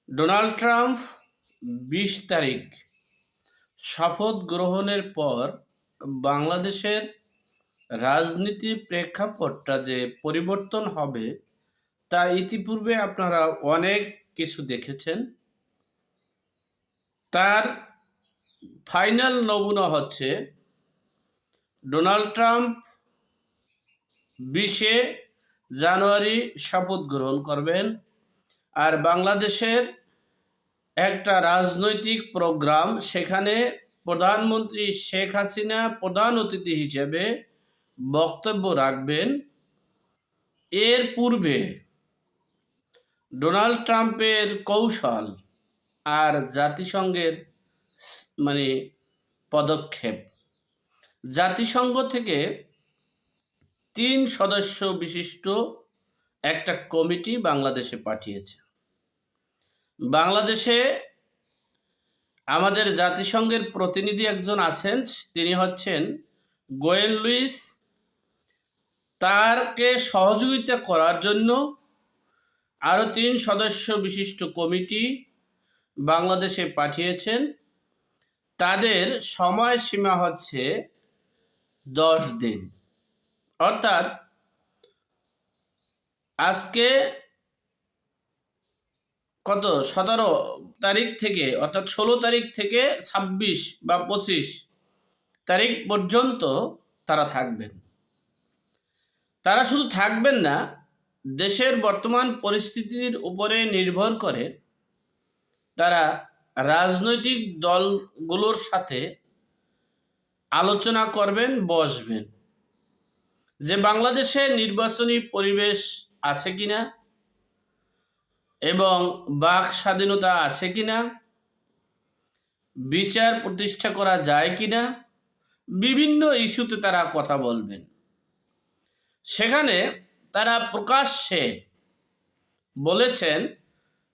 Donald Trump ২০ তারিখ শপথ গ্রহণের পর বাংলাদেশের রাজনীতির প্রেক্ষাপটটা যে পরিবর্তন হবে তা ইতিপূর্বে আপনারা অনেক কিছু দেখেছেন। তার ফাইনাল নমুনা হচ্ছে ডোনাল্ড ট্রাম্প ২০শে জানুয়ারি শপথ গ্রহণ করবেন। আর বাংলাদেশের একটা রাজনৈতিক প্রোগ্রাম, সেখানে প্রধানমন্ত্রী শেখ হাসিনা প্রধান অতিথি হিসেবে বক্তব্য রাখবেন। এর পূর্বে ডোনাল্ড ট্রাম্পের কৌশল আর জাতিসংঘের পদক্ষেপ, জাতিসংঘ থেকে ৩ সদস্য বিশিষ্ট একটা কমিটি বাংলাদেশে পাঠিয়েছে। বাংলাদেশে আমাদের জাতিসংঘের প্রতিনিধি একজন আছেন, তিনি হচ্ছেন গোয়েন লুইস। তারকে সহযোগিতা করার জন্য আরও ৩ সদস্য বিশিষ্ট কমিটি বাংলাদেশে পাঠিয়েছেন। তাদের সময়সীমা হচ্ছে 10 দিন, অর্থাৎ আজকে কত 17 তারিখ থেকে, অর্থাৎ 16 তারিখ থেকে 26 বা 25 তারিখ পর্যন্ত তারা থাকবেন। তারা শুধু থাকবেন না, দেশের বর্তমান পরিস্থিতির উপরে নির্ভর করে তারা রাজনৈতিক দলগুলোর সাথে আলোচনা করবেন, বসবেন যে বাংলাদেশে নির্বাচনী পরিবেশ আছে কিনা এবং বাক স্বাধীনতা আছে কিনা, বিচার প্রতিষ্ঠা করা যায় কিনা, বিভিন্ন ইস্যুতে তারা কথা বলবেন। সেখানে তারা প্রকাশ্যে বলেছেন,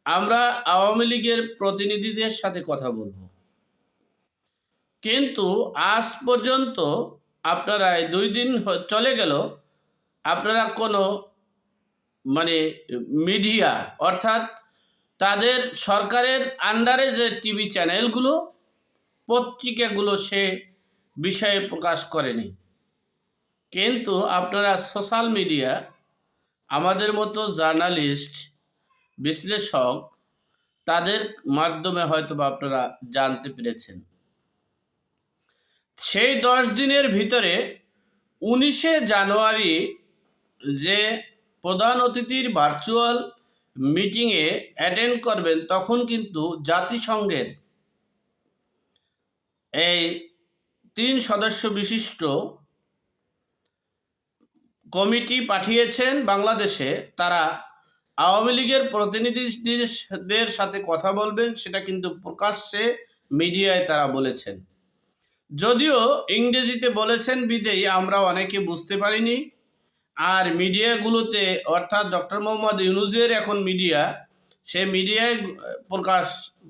আমরা আওয়ামী লীগের প্রতিনিধিদের সাথে কথা বলবো। কিন্তু আজ পর্যন্ত আপনারা 2 দিন চলে গেল, আপনারা কোনো মিডিয়া, অর্থাৎ তাদের সরকারের আন্ডারে যে টিভি চ্যানেলগুলো, পত্রিকাগুলো সে বিষয়ে প্রকাশ করেনি। কিন্তু আপনারা সোশ্যাল মিডিয়া, আমাদের মতো জার্নালিস্ট, বিশ্লেষক, তাদের মাধ্যমে হয়তো আপনারা জানতে পেরেছেন। সেই 10 দিনের ভিতরে 19শে জানুয়ারি যে প্রধান অতিথির ভার্চুয়াল মিটিংয়ে অ্যাটেন্ড করবেন, তখন কিন্তু জাতিসংঘের এই 3 সদস্য বিশিষ্ট কমিটি পাঠিয়েছেন বাংলাদেশে। তারা আওয়ামী লীগের প্রতিনিধিদের সাথে কথা বলবেন, সেটা কিন্তু প্রকাশ্যে মিডিয়ায় তারা বলেছেন। যদিও ইংরেজিতে বলেছেন বিদেয়ী আমরা অনেকে বুঝতে পারিনি। আর মিডিয়াগুলোতে, অর্থাৎ ডক্টর মোহাম্মদ ইউনূসের এখন মিডিয়া, সে মিডিয়ায় প্রকাশ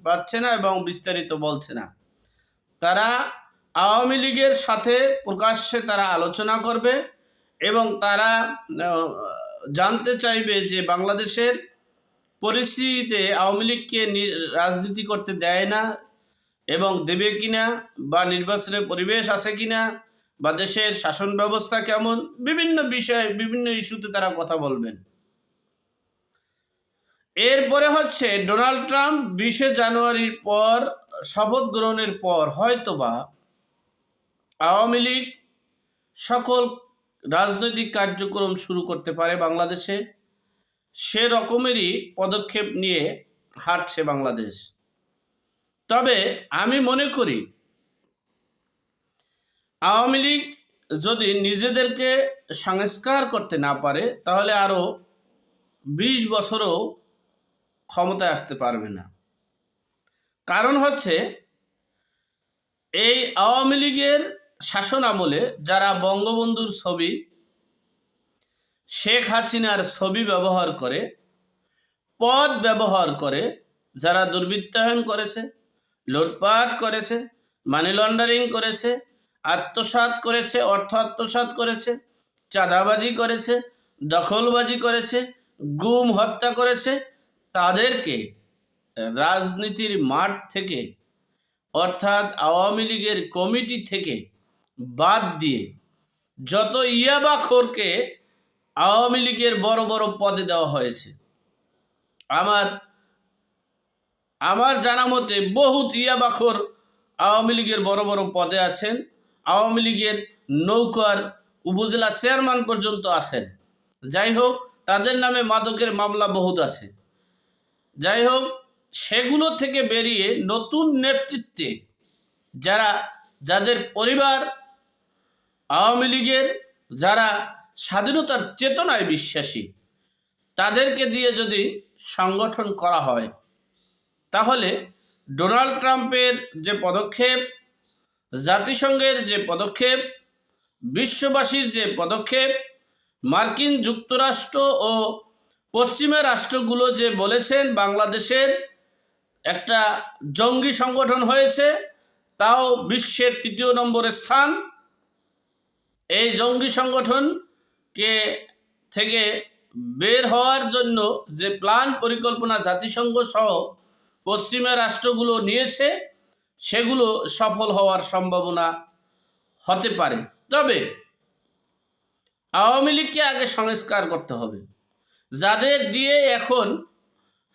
পাচ্ছে না এবং বিস্তারিত বলছে না। তারা আওয়ামী লীগের সাথে প্রকাশ্যে তারা আলোচনা করবে এবং তারা জানতে চাইবে যে বাংলাদেশের পরিস্থিতিতে আওয়ামী লীগকে রাজনীতি করতে দেয় না এবং দেবে কিনা, বা নির্বাচনের পরিবেশ আছে কিনা, বা দেশের শাসন ব্যবস্থা কেমন, বিভিন্ন বিষয়ে বিভিন্ন ইস্যুতে তারা কথা বলবেন। এরপরে হচ্ছে ডোনাল্ড ট্রাম্প 20শে জানুয়ারির পর, শপথ গ্রহণের পর হয়তোবা আওয়ামী লীগ সকল রাজনৈতিক কার্যক্রম শুরু করতে পারে বাংলাদেশে। সে রকমেরই পদক্ষেপ নিয়ে হাঁটছে বাংলাদেশ। তবে আমি মনে করি আওয়ামী লীগ যদি নিজেদেরকে সংস্কার করতে না পারে, তাহলে আরও 20 বছরও ক্ষমতায় আসতে পারবে না। কারণ হচ্ছে, এই আওয়ামী লীগের শাসন আমলে যারা বঙ্গবন্ধুর ছবি, শেখ হাসিনার ছবি ব্যবহার করে, পদ ব্যবহার করে যারা দুর্বৃত্তায়ন করেছে, লুটপাট করেছে, মানি লন্ডারিং করেছে, আত্মসাৎ করেছে, অর্থ আত্মসাৎ করেছে, চাঁদাবাজি করেছে, দখলবাজি করেছে, গুম হত্যা করেছে, তাদেরকে রাজনীতির মাঠ থেকে অর্থাৎ আওয়ামী লীগের কমিটি থেকে বাদ দিয়ে যত ইয়াবাখোরকে আওয়ামী লীগের বড় বড় পদে দেওয়া হয়েছে, আমার জানা মতে বহুত ইয়াবাখোর আওয়ামী লীগের বড় বড় পদে আছেন। আওয়ামী লীগের নৌকার উপজেলা চেয়ারম্যান পর্যন্ত আছেন। যাই হোক, তাদের নামে মাদকের মামলা বহুত আছে। যাই হোক, সেগুলো থেকে বেরিয়ে নতুন নেতৃত্বে যাদের পরিবার আওয়ামী লীগের, যারা স্বাধীনতার চেতনায় বিশ্বাসী, তাদেরকে দিয়ে যদি সংগঠন করা হয়, তাহলে ডোনাল্ড ট্রাম্পের যে পদক্ষেপ, জাতিসংঘের যে পদক্ষেপ, বিশ্ববাসীর যে পদক্ষেপ, মার্কিন যুক্তরাষ্ট্র ও পশ্চিমা রাষ্ট্রগুলো যে বলেছেন বাংলাদেশের একটা জঙ্গি সংগঠন হয়েছে, তাও বিশ্বের ৩য় নম্বরে স্থান, এই জঙ্গি সংগঠনকে থেকে বের হওয়ার জন্য যে প্ল্যান পরিকল্পনা জাতিসংঘ সহ পশ্চিমা রাষ্ট্রগুলো নিয়েছে, সেগুলো সফল হওয়ার সম্ভাবনা হতে পারে। তবে আওয়ামী লীগকে আগে সংস্কার করতে হবে। যাদের দিয়ে এখন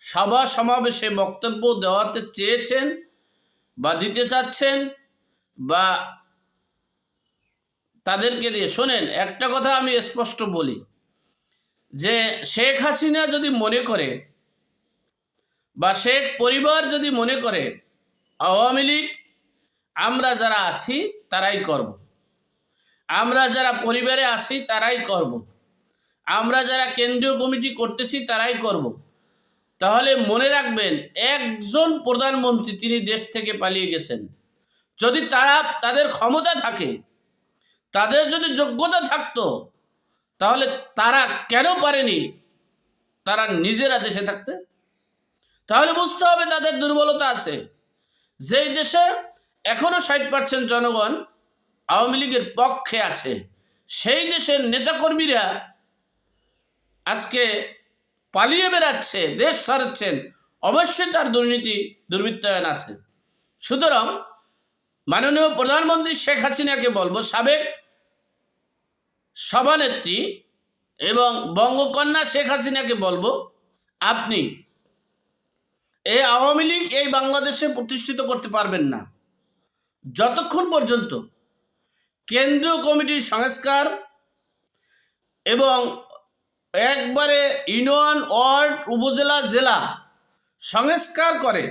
সভা সমাবেশে বক্তব্য দেওয়াতে চেয়েছেন বা দিতে চাচ্ছেন, বা তাদেরকে দিয়ে, শোনেন একটা কথা আমি স্পষ্ট বলি, যে শেখ হাসিনা যদি মনে করে বা শেখ পরিবার যদি মনে করে আওয়ামী লীগ আমরা যারা আছি তারাই করব, আমরা যারা পরিবারে আছি তারাই করব, আমরা যারা কেন্দ্রীয় কমিটি করতেছি তারাই করব, তাহলে মনে রাখবেন একজন প্রধানমন্ত্রী তিনি দেশ থেকে পালিয়ে গেছেন। যদি তাদের ক্ষমতা থাকে, তাদের যদি যোগ্যতা থাকতো, তাহলে তারা কেন পারেনি তারা নিজেরা দেশে থাকতে? তাহলে বুঝতে হবে তাদের দুর্বলতা আছে। যেই দেশে এখনো 60% জনগণ আওয়ামী লীগের পক্ষে আছে, সেই দেশের নেতাকর্মীরা আজকে পালিয়ে বেড়াচ্ছে, দেশ ছাড়ছেন, অবশ্যই তার দুর্বৃত্তায়ন আছে। সুতরাং মাননীয় প্রধানমন্ত্রী শেখ হাসিনাকে বলবো, সাবেক সভানেত্রী এবং বঙ্গকন্যা শেখ হাসিনাকে বলবো, আপনি এই আওয়ামী লীগ এই বাংলাদেশে প্রতিষ্ঠিত করতে পারবেন না যতক্ষণ পর্যন্ত কেন্দ্রীয় কমিটির সংস্কার এবং একবারে ইউনিয়ন, ওয়ার্ড, উপজেলা, জেলা সংস্কার করে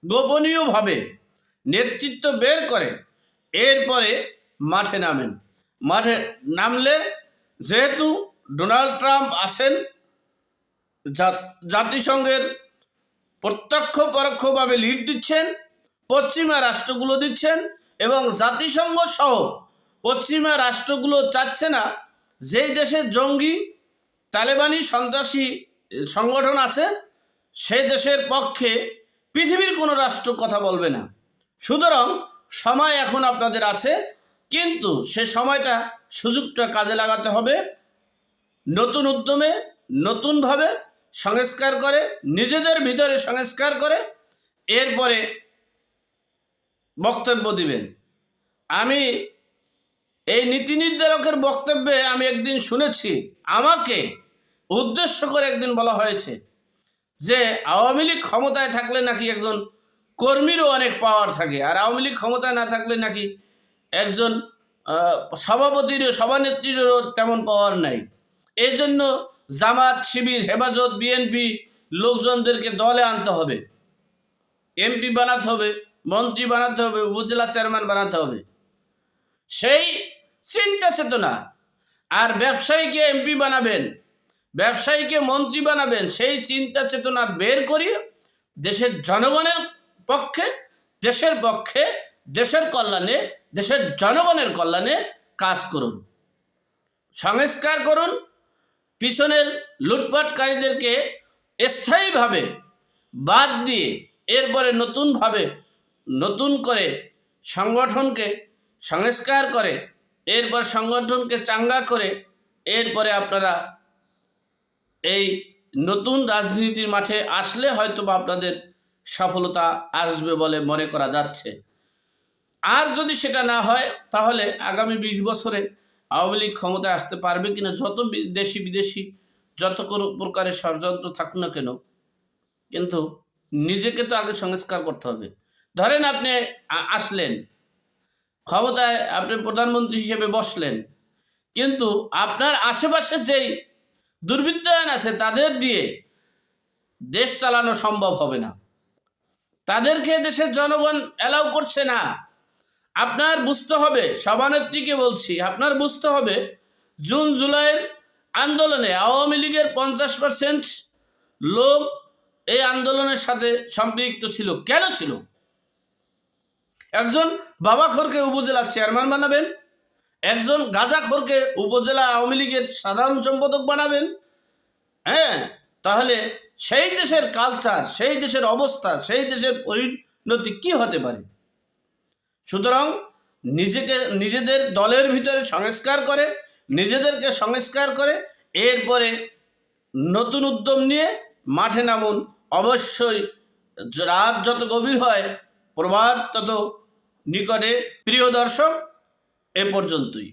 গোপনীয়ভাবে নেতৃত্ব বের করে এরপরে মাঠে নামেন। মাঠে নামলে, যেহেতু ডোনাল্ড ট্রাম্প আসেন, জাতিসংঘের প্রত্যক্ষ পরোক্ষভাবে লিড দিচ্ছেন, পশ্চিমা রাষ্ট্রগুলো দিচ্ছেন, এবং জাতিসংঘ সহ পশ্চিমা রাষ্ট্রগুলো চাচ্ছে না যেই দেশে জঙ্গি তালেবানি সন্ত্রাসী সংগঠন আছে সেই দেশের পক্ষে পৃথিবীর কোনো রাষ্ট্র কথা বলবে না। সুতরাং সময় এখন আপনাদের আছে, কিন্তু সে সময়টা, সুযোগটা কাজে লাগাতে হবে। নতুন উদ্যমে, নতুনভাবে সংস্কার করে, নিজেদের ভিতরে সংস্কার করে এরপরে বক্তব্য দিবেন। আমি এই নীতি নির্ধারকের বক্তব্যে আমি একদিন শুনেছি, আমাকে উদ্দেশ্য করে একদিন বলা হয়েছে যে আওয়ামী লীগ ক্ষমতায় থাকলে নাকি একজন কর্মীরও অনেক পাওয়ার থাকে, আর আওয়ামী লীগ ক্ষমতায় না থাকলে নাকি একজন সভাপতিরও, সভানেত্রীরও তেমন পাওয়ার নাই। এই জন্য জামাত, শিবির, হেফাজত, বিএনপি লোকজনদেরকে দলে আনতে হবে, এমপি বানাতে হবে, মন্ত্রী বানাতে হবে, উপজেলা চেয়ারম্যান বানাতে হবে, সেই চিন্তা চেতনা। আর ব্যবসায়ীকে এমপি বানাবেন, ব্যবসায়ীকে মন্ত্রী বানাবেন, সেই চিন্তা চেতনা বের করিয়ে দেশের জনগণের পক্ষে, দেশের পক্ষে, দেশের কল্যাণে, দেশের জনগণের কল্যাণে কাজ করুন, সংস্কার করুন। পিছনের লুটপাটকারীদেরকে স্থায়ীভাবে বাদ দিয়ে এরপরে নতুন করে সংগঠনকে সংস্কার করে, এরপর সংগঠনকে চাঙ্গা করে এরপরে আপনারা এই নতুন রাজনীতির মাঠে আসলে হয়তো বা আপনাদের সফলতা আসবে বলে মনে করা যাচ্ছে। আর যদি সেটা না হয় তাহলে আগামী ২০ বছরে আওয়ামী লীগ ক্ষমতায় আসতে পারবে কিনা, যত দেশি বিদেশি যত প্রকারের ষড়যন্ত্র থাকুক না কেন, কিন্তু নিজেকে তো আগে সংস্কার করতে হবে। ধরেন আপনি আসলেন ক্ষমতায়, আপনি প্রধানমন্ত্রী হিসেবে বসলেন, কিন্তু আপনার আশেপাশে যেই দুর্বৃত্তায়ন আছে তাদের দিয়ে দেশ চালানো সম্ভব হবে না। তাদেরকে দেশের জনগণ অ্যালাউ করছে না। আপনার বুঝতে হবে, সভানেত্রীকে বলছি, আপনার বুঝতে হবে জুন জুলাইয়ের আন্দোলনে আওয়ামী লীগের 50% লোক এই আন্দোলনের সাথে সম্পৃক্ত ছিল। কেন ছিল? একজন বাবাখোরকে উপজেলা চেয়ারম্যান বানাবেন, একজন গাঁজাখোরকে উপজেলা আওয়ামী লীগের সাধারণ সম্পাদক বানাবেন? হ্যাঁ, তাহলে সেই দেশের কালচার, সেই দেশের অবস্থা, সেই দেশের পরিণতি কি হতে পারে? সুতরাং নিজেদের দলের ভিতরে সংস্কার করে, নিজেদেরকে সংস্কার করে এরপরে নতুন উদ্যম নিয়ে মাঠে নামুন। অবশ্যই রাত যত গভীর হয় প্রভাত তত নিকটে। প্রিয় দর্শক, এ পর্যন্তই।